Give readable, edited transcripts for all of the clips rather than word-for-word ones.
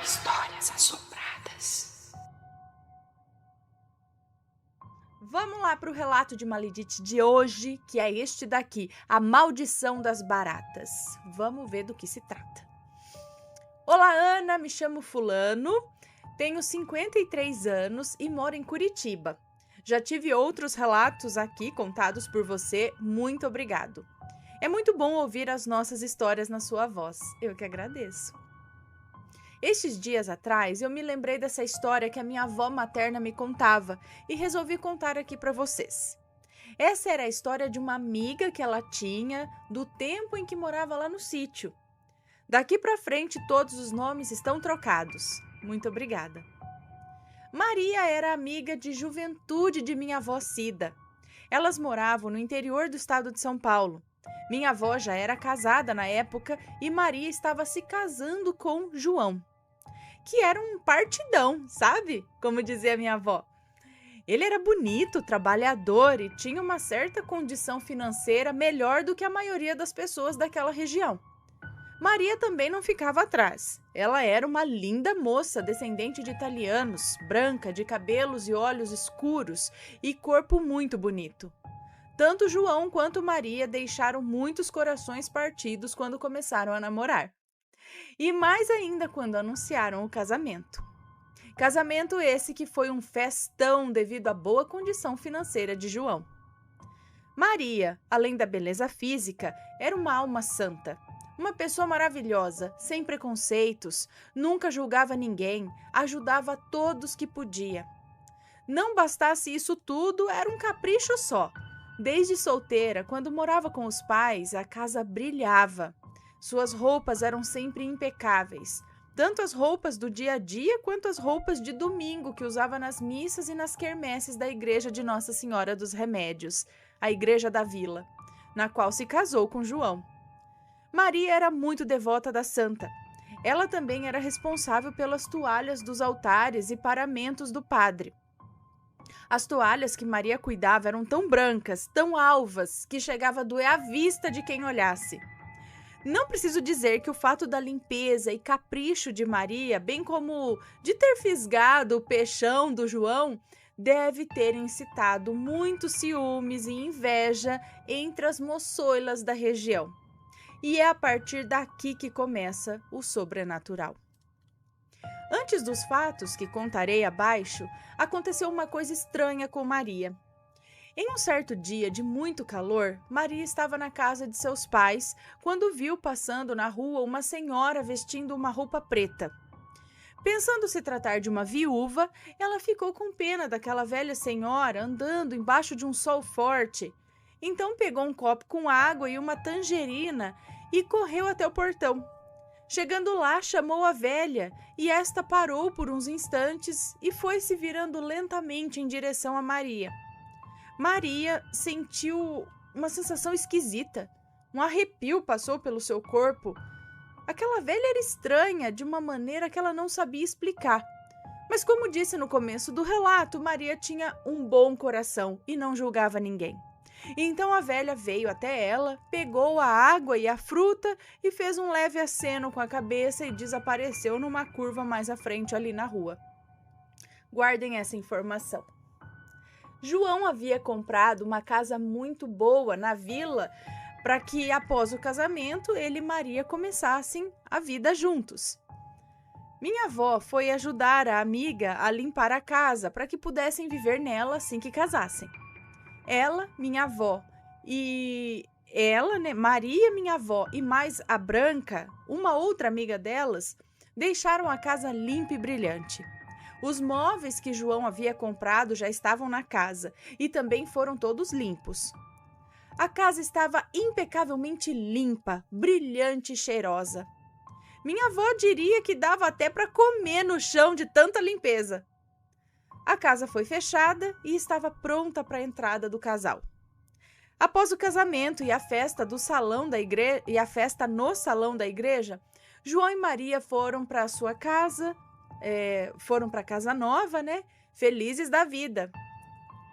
Histórias assombradas. Vamos lá para o relato de Maledite de hoje, que é este daqui, a maldição das baratas. Vamos ver do que se trata. Olá, Ana, me chamo Fulano, tenho 53 anos e moro em Curitiba. Já tive outros relatos aqui contados por você, muito obrigado. É muito bom ouvir as nossas histórias na sua voz, eu que agradeço. Estes dias atrás, eu me lembrei dessa história que a minha avó materna me contava e resolvi contar aqui para vocês. Essa era a história de uma amiga que ela tinha do tempo em que morava lá no sítio. Daqui para frente, todos os nomes estão trocados. Muito obrigada. Maria era amiga de juventude de minha avó Cida. Elas moravam no interior do estado de São Paulo. Minha avó já era casada na época e Maria estava se casando com João, que era um partidão, sabe? Como dizia minha avó. Ele era bonito, trabalhador e tinha uma certa condição financeira melhor do que a maioria das pessoas daquela região. Maria também não ficava atrás. Ela era uma linda moça, descendente de italianos, branca, de cabelos e olhos escuros e corpo muito bonito. Tanto João quanto Maria deixaram muitos corações partidos quando começaram a namorar. E mais ainda quando anunciaram o casamento. Casamento esse que foi um festão devido à boa condição financeira de João. Maria, além da beleza física, era uma alma santa. Uma pessoa maravilhosa, sem preconceitos, nunca julgava ninguém, ajudava todos que podia. Não bastasse isso tudo, era um capricho só. Desde solteira, quando morava com os pais, a casa brilhava. Suas roupas eram sempre impecáveis, tanto as roupas do dia a dia quanto as roupas de domingo que usava nas missas e nas quermesses da igreja de Nossa Senhora dos Remédios, a igreja da vila, na qual se casou com João. Maria era muito devota da santa. Ela também era responsável pelas toalhas dos altares e paramentos do padre. As toalhas que Maria cuidava eram tão brancas, tão alvas, que chegava a doer a vista de quem olhasse. Não preciso dizer que o fato da limpeza e capricho de Maria, bem como de ter fisgado o peixão do João, deve ter incitado muitos ciúmes e inveja entre as moçoilas da região. E é a partir daqui que começa o sobrenatural. Antes dos fatos que contarei abaixo, aconteceu uma coisa estranha com Maria. Em um certo dia de muito calor, Maria estava na casa de seus pais quando viu passando na rua uma senhora vestindo uma roupa preta. Pensando se tratar de uma viúva, ela ficou com pena daquela velha senhora andando embaixo de um sol forte. Então pegou um copo com água e uma tangerina e correu até o portão. Chegando lá, chamou a velha e esta parou por uns instantes e foi se virando lentamente em direção a Maria. Maria sentiu uma sensação esquisita. Um arrepio passou pelo seu corpo. Aquela velha era estranha de uma maneira que ela não sabia explicar. Mas como disse no começo do relato, Maria tinha um bom coração e não julgava ninguém. Então a velha veio até ela, pegou a água e a fruta e fez um leve aceno com a cabeça e desapareceu numa curva mais à frente ali na rua. Guardem essa informação. João havia comprado uma casa muito boa na vila para que, após o casamento, ele e Maria começassem a vida juntos. Minha avó foi ajudar a amiga a limpar a casa para que pudessem viver nela assim que casassem. Ela, minha avó, e ela, Maria, minha avó, e mais a Branca, uma outra amiga delas, deixaram a casa limpa e brilhante. Os móveis que João havia comprado já estavam na casa e também foram todos limpos. A casa estava impecavelmente limpa, brilhante e cheirosa. Minha avó diria que dava até para comer no chão de tanta limpeza. A casa foi fechada e estava pronta para a entrada do casal. Após o casamento e a festa do salão da igreja e a festa no salão da igreja, João e Maria foram para a sua casa, foram para a casa nova, felizes da vida.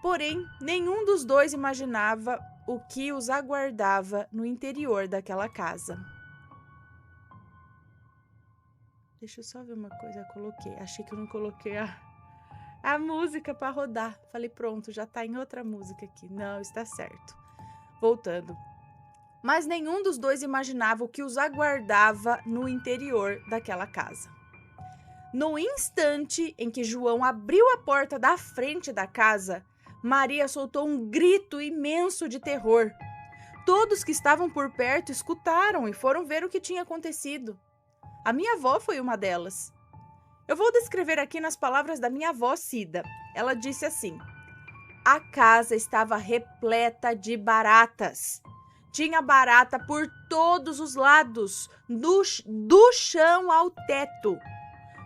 Porém, nenhum dos dois imaginava o que os aguardava no interior daquela casa. Deixa eu só ver uma coisa. Achei que eu não coloquei a música para rodar. Falei, pronto, já tá em outra música aqui. Não, está certo. Voltando. Mas nenhum dos dois imaginava o que os aguardava no interior daquela casa. No instante em que João abriu a porta da frente da casa, Maria soltou um grito imenso de terror. Todos que estavam por perto escutaram e foram ver o que tinha acontecido. A minha avó foi uma delas. Eu vou descrever aqui nas palavras da minha avó Cida. Ela disse assim: a casa estava repleta de baratas. Tinha barata por todos os lados, do chão ao teto.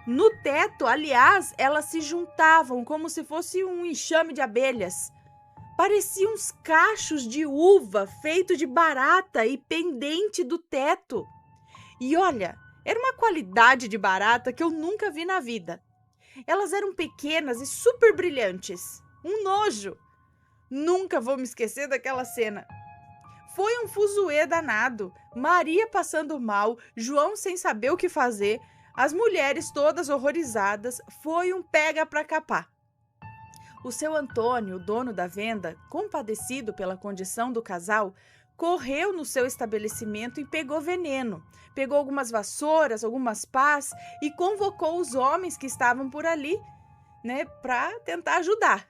No teto, aliás, elas se juntavam como se fosse um enxame de abelhas. Pareciam uns cachos de uva feito de barata e pendente do teto. E olha, era uma qualidade de barata que eu nunca vi na vida. Elas eram pequenas e super brilhantes. Um nojo. Nunca vou me esquecer daquela cena. Foi um fuzuê danado. Maria passando mal, João sem saber o que fazer, as mulheres todas horrorizadas. Foi um pega pra capar. O seu Antônio, o dono da venda, compadecido pela condição do casal, correu no seu estabelecimento e pegou veneno. Pegou algumas vassouras, algumas pás e convocou os homens que estavam por ali, para tentar ajudar.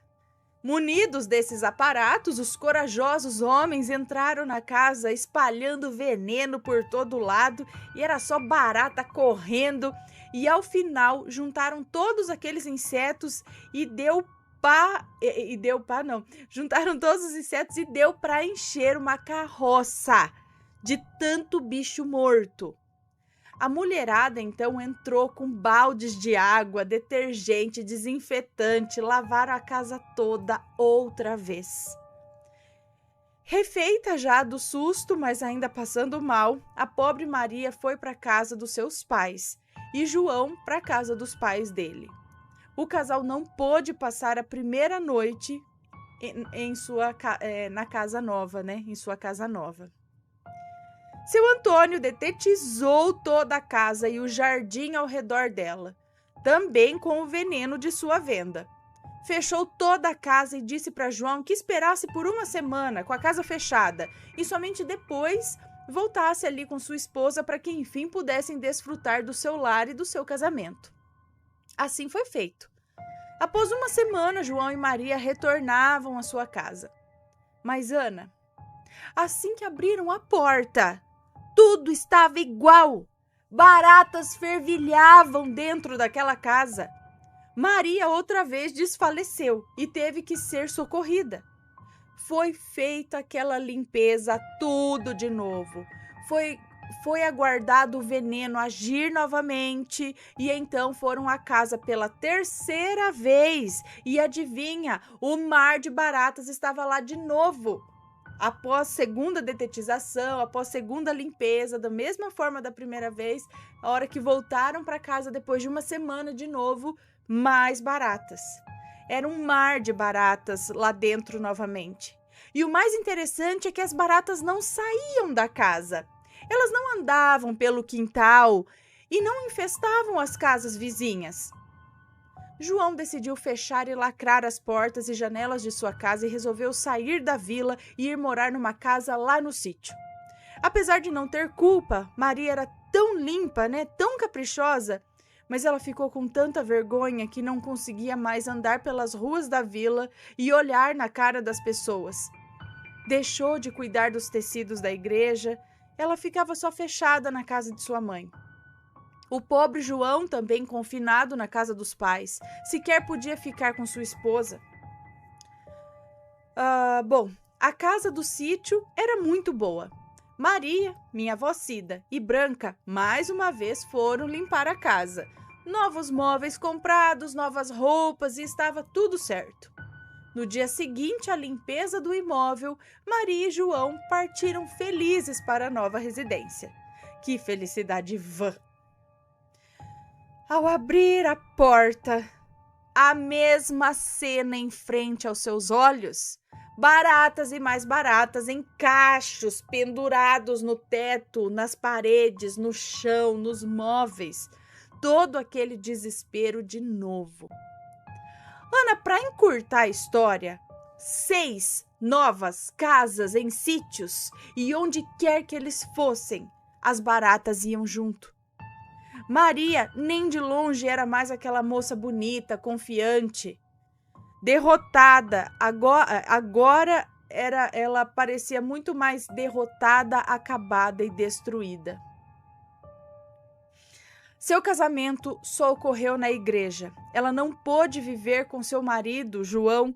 Munidos desses aparatos, os corajosos homens entraram na casa espalhando veneno por todo lado e era só barata correndo. E ao final juntaram todos aqueles insetos e juntaram todos os insetos e deu para encher uma carroça de tanto bicho morto. A mulherada então entrou com baldes de água, detergente, desinfetante, lavaram a casa toda outra vez. Refeita já do susto, mas ainda passando mal, a pobre Maria foi para a casa dos seus pais e João para a casa dos pais dele. O casal não pôde passar a primeira noite na casa nova, em sua casa nova. Seu Antônio detetizou toda a casa e o jardim ao redor dela, também com o veneno de sua venda. Fechou toda a casa e disse para João que esperasse por uma semana com a casa fechada e somente depois voltasse ali com sua esposa para que enfim pudessem desfrutar do seu lar e do seu casamento. Assim foi feito. Após uma semana, João e Maria retornavam à sua casa. Mas Ana, assim que abriram a porta, tudo estava igual. Baratas fervilhavam dentro daquela casa. Maria outra vez desfaleceu e teve que ser socorrida. Foi feita aquela limpeza tudo de novo. Foi aguardado o veneno agir novamente e então foram à casa pela terceira vez. E adivinha, o mar de baratas estava lá de novo. Após segunda detetização, após segunda limpeza, da mesma forma da primeira vez, a hora que voltaram para casa depois de uma semana de novo, mais baratas. Era um mar de baratas lá dentro novamente. E o mais interessante é que as baratas não saíam da casa. Elas não andavam pelo quintal e não infestavam as casas vizinhas. João decidiu fechar e lacrar as portas e janelas de sua casa e resolveu sair da vila e ir morar numa casa lá no sítio. Apesar de não ter culpa, Maria era tão limpa, tão caprichosa, mas ela ficou com tanta vergonha que não conseguia mais andar pelas ruas da vila e olhar na cara das pessoas. Deixou de cuidar dos tecidos da igreja, ela ficava só fechada na casa de sua mãe. O pobre João, também confinado na casa dos pais, sequer podia ficar com sua esposa. A casa do sítio era muito boa. Maria, minha avó Cida e Branca, mais uma vez foram limpar a casa. Novos móveis comprados, novas roupas e estava tudo certo. No dia seguinte à limpeza do imóvel, Maria e João partiram felizes para a nova residência. Que felicidade vã! Ao abrir a porta, a mesma cena em frente aos seus olhos. Baratas e mais baratas em cachos pendurados no teto, nas paredes, no chão, nos móveis. todo aquele desespero de novo. Ana, para encurtar a história, 6 novas casas em sítios e onde quer que eles fossem, as baratas iam junto. Maria nem de longe era mais aquela moça bonita, confiante, derrotada. Agora ela parecia muito mais derrotada, acabada e destruída. Seu casamento só ocorreu na igreja. Ela não pôde viver com seu marido, João,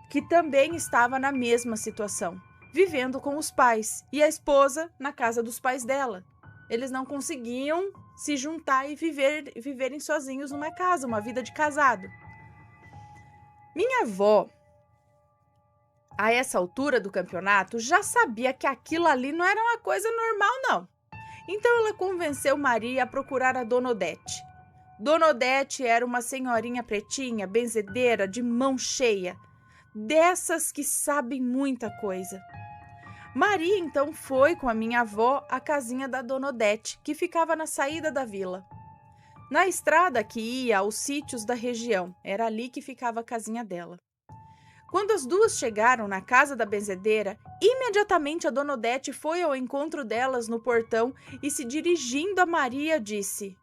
que também estava na mesma situação, vivendo com os pais, e a esposa na casa dos pais dela. Eles não conseguiam se juntar e viverem sozinhos numa casa, uma vida de casado. Minha avó, a essa altura do campeonato, já sabia que aquilo ali não era uma coisa normal, não. Então ela convenceu Maria a procurar a Dona Odete. Dona Odete era uma senhorinha pretinha, benzedeira, de mão cheia, dessas que sabem muita coisa. Maria então foi com a minha avó à casinha da Dona Odete, que ficava na saída da vila. Na estrada que ia aos sítios da região, era ali que ficava a casinha dela. Quando as duas chegaram na casa da benzedeira, imediatamente a Dona Odete foi ao encontro delas no portão e, se dirigindo a Maria, disse: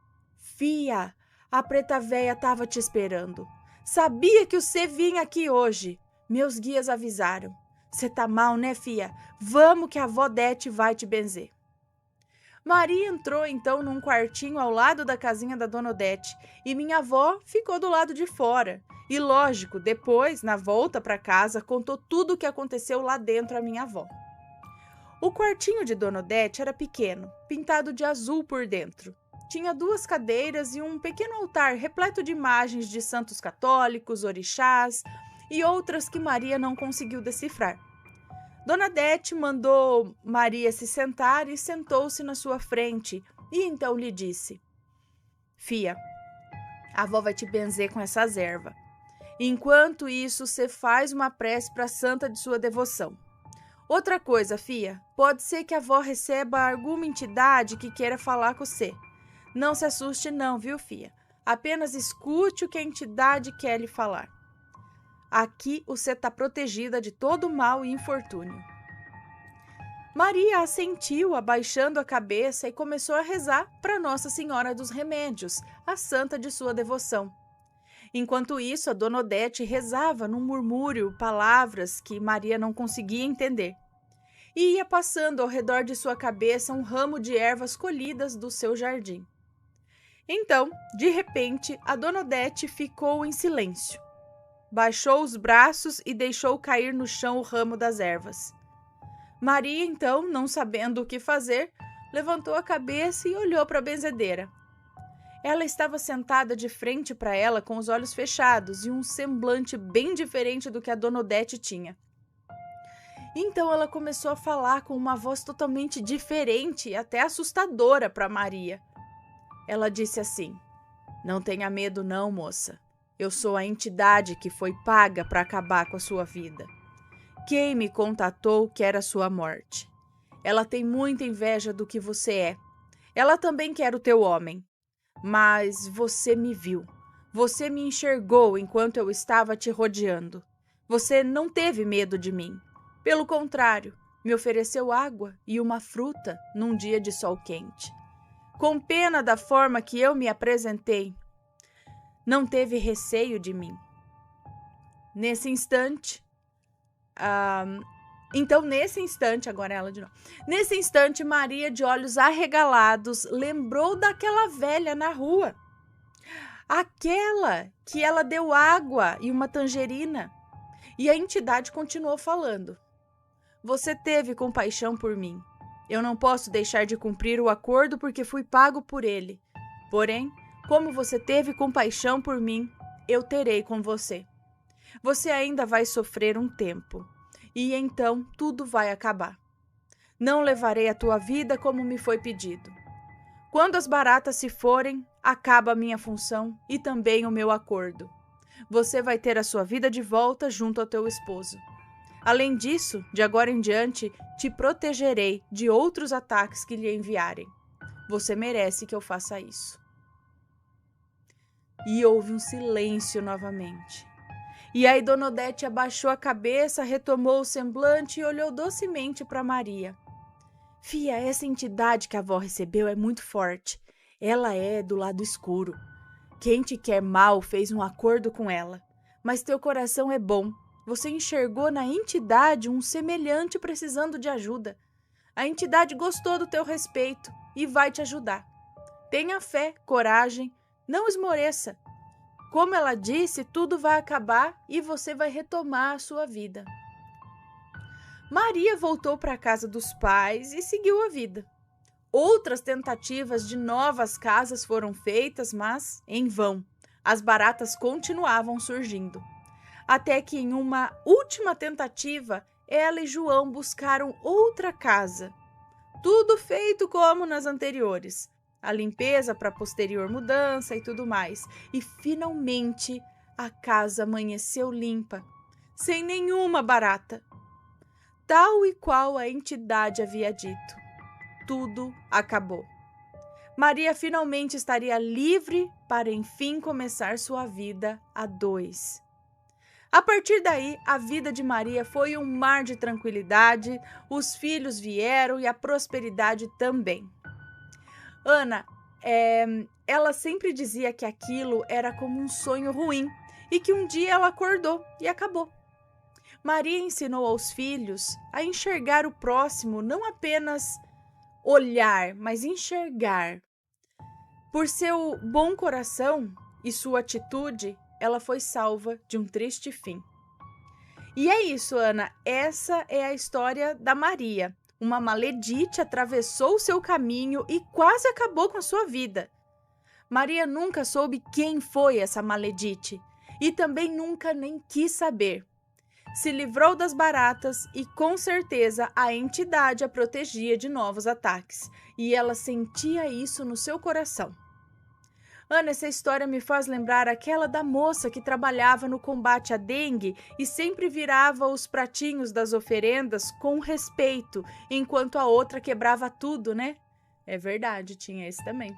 "Fia, a preta véia estava te esperando. Sabia que você vinha aqui hoje. Meus guias avisaram. Você tá mal, né, fia? Vamos que a avó Odete vai te benzer." Maria entrou então num quartinho ao lado da casinha da Dona Odete e minha avó ficou do lado de fora. E lógico, depois, na volta para casa, contou tudo o que aconteceu lá dentro à minha avó. O quartinho de Dona Odete era pequeno, pintado de azul por dentro. Tinha 2 cadeiras e um pequeno altar repleto de imagens de santos católicos, orixás e outras que Maria não conseguiu decifrar. Dona Odete mandou Maria se sentar e sentou-se na sua frente e então lhe disse: "Fia, a avó vai te benzer com essas ervas. Enquanto isso, você faz uma prece para a santa de sua devoção. Outra coisa, fia, pode ser que a avó receba alguma entidade que queira falar com você. Não se assuste não, viu, fia? Apenas escute o que a entidade quer lhe falar. Aqui você está protegida de todo mal e infortúnio." Maria assentiu, abaixando a cabeça, e começou a rezar para Nossa Senhora dos Remédios, a santa de sua devoção. Enquanto isso, a Dona Odete rezava num murmúrio palavras que Maria não conseguia entender. E ia passando ao redor de sua cabeça um ramo de ervas colhidas do seu jardim. Então, de repente, a Dona Odete ficou em silêncio. Baixou os braços e deixou cair no chão o ramo das ervas. Maria, então, não sabendo o que fazer, levantou a cabeça e olhou para a benzedeira. Ela estava sentada de frente para ela com os olhos fechados e um semblante bem diferente do que a Dona Odete tinha. Então ela começou a falar com uma voz totalmente diferente e até assustadora para Maria. Ela disse assim: "Não tenha medo não, moça. Eu sou a entidade que foi paga para acabar com a sua vida. Quem me contatou quer a sua morte. Ela tem muita inveja do que você é. Ela também quer o teu homem. Mas você me viu. Você me enxergou enquanto eu estava te rodeando. Você não teve medo de mim. Pelo contrário, me ofereceu água e uma fruta num dia de sol quente. Com pena da forma que eu me apresentei, não teve receio de mim." Nesse instante, agora ela de novo. Nesse instante, Maria, de olhos arregalados, lembrou daquela velha na rua. Aquela que ela deu água e uma tangerina. E a entidade continuou falando: "Você teve compaixão por mim. Eu não posso deixar de cumprir o acordo porque fui pago por ele. Porém, como você teve compaixão por mim, eu terei com você. Você ainda vai sofrer um tempo. E então tudo vai acabar. Não levarei a tua vida como me foi pedido. Quando as baratas se forem, acaba a minha função e também o meu acordo. Você vai ter a sua vida de volta junto ao teu esposo. Além disso, de agora em diante, te protegerei de outros ataques que lhe enviarem. Você merece que eu faça isso." e houve um silêncio novamente. E aí Dona Odete abaixou a cabeça, retomou o semblante e olhou docemente para Maria. Fia, essa entidade que a avó recebeu é muito forte. Ela é do lado escuro. Quem te quer mal fez um acordo com ela. Mas teu coração é bom. Você enxergou na entidade um semelhante precisando de ajuda. A entidade gostou do teu respeito e vai te ajudar. Tenha fé, coragem, não esmoreça. Como ela disse, tudo vai acabar e você vai retomar a sua vida. Maria voltou para a casa dos pais e seguiu a vida. Outras tentativas de novas casas foram feitas, mas em vão. As baratas continuavam surgindo. Até que em uma última tentativa, ela e João buscaram outra casa. Tudo feito como nas anteriores. A limpeza para posterior mudança e tudo mais. E finalmente a casa amanheceu limpa, sem nenhuma barata. Tal e qual a entidade havia dito. Tudo acabou. Maria finalmente estaria livre para enfim começar sua vida a dois. A partir daí, a vida de Maria foi um mar de tranquilidade, os filhos vieram e a prosperidade também. Ana, ela sempre dizia que aquilo era como um sonho ruim e que um dia ela acordou e acabou. Maria ensinou aos filhos a enxergar o próximo, não apenas olhar, mas enxergar. Por seu bom coração e sua atitude, ela foi salva de um triste fim. E é isso, Ana, essa é a história da Maria. Uma maledite atravessou o seu caminho e quase acabou com a sua vida. Maria nunca soube quem foi essa maledite e também nunca nem quis saber. Se livrou das baratas e com certeza a entidade a protegia de novos ataques e ela sentia isso no seu coração. Ana, essa história me faz lembrar aquela da moça que trabalhava no combate à dengue e sempre virava os pratinhos das oferendas com respeito, enquanto a outra quebrava tudo, né? É verdade, tinha esse também.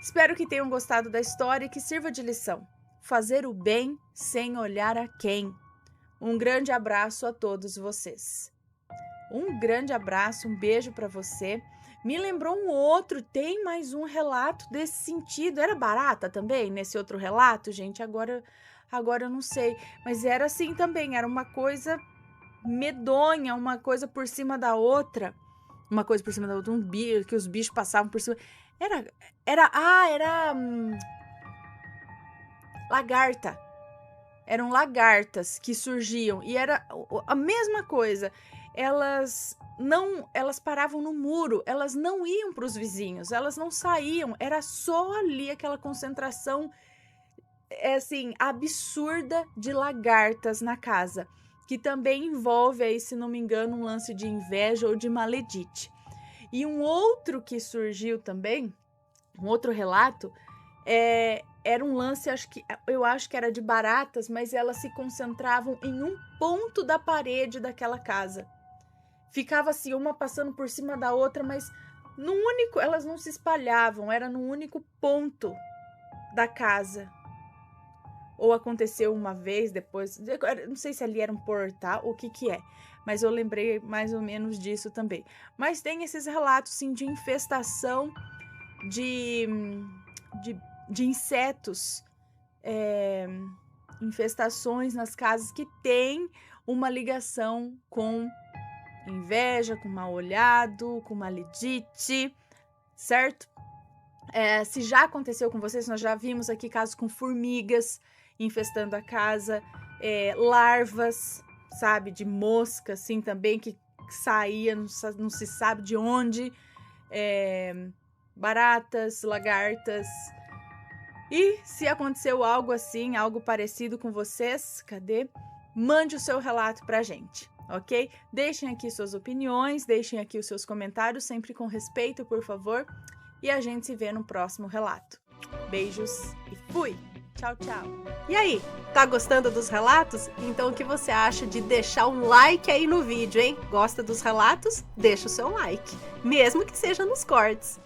Espero que tenham gostado da história e que sirva de lição. Fazer o bem sem olhar a quem. Um grande abraço a todos vocês. Um grande abraço, um beijo para você. Me lembrou um outro, tem mais um relato desse sentido. Era barata também nesse outro relato, gente? Agora eu não sei. Mas era assim também, era uma coisa medonha, uma coisa por cima da outra. Uma coisa por cima da outra, um bicho, que os bichos passavam por cima. Lagarta. Eram lagartas que surgiam e era a mesma coisa. Elas paravam no muro, elas não iam para os vizinhos, elas não saíam, era só ali aquela concentração assim, absurda de lagartas na casa, que também envolve aí, se não me engano, um lance de inveja ou de maledite. E um outro que surgiu também, um outro relato, era um lance, eu acho que era de baratas, mas elas se concentravam em um ponto da parede daquela casa. Ficava assim, uma passando por cima da outra, mas elas não se espalhavam, era no único ponto da casa. Ou aconteceu uma vez, depois, não sei se ali era um portal, o que é, mas eu lembrei mais ou menos disso também. Mas tem esses relatos, sim, de infestação de insetos, infestações nas casas que tem uma ligação com inveja, com mal olhado, com maledite, certo? Se já aconteceu com vocês, nós já vimos aqui casos com formigas infestando a casa, larvas, sabe, de mosca, assim, também, que saía, não se sabe de onde, baratas, lagartas. E se aconteceu algo assim, algo parecido com vocês, mande o seu relato pra gente, ok? Deixem aqui suas opiniões, deixem aqui os seus comentários, sempre com respeito, por favor. E a gente se vê no próximo relato. Beijos e fui! Tchau, tchau! E aí, tá gostando dos relatos? Então o que você acha de deixar um like aí no vídeo, hein? Gosta dos relatos? Deixa o seu like, mesmo que seja nos cortes.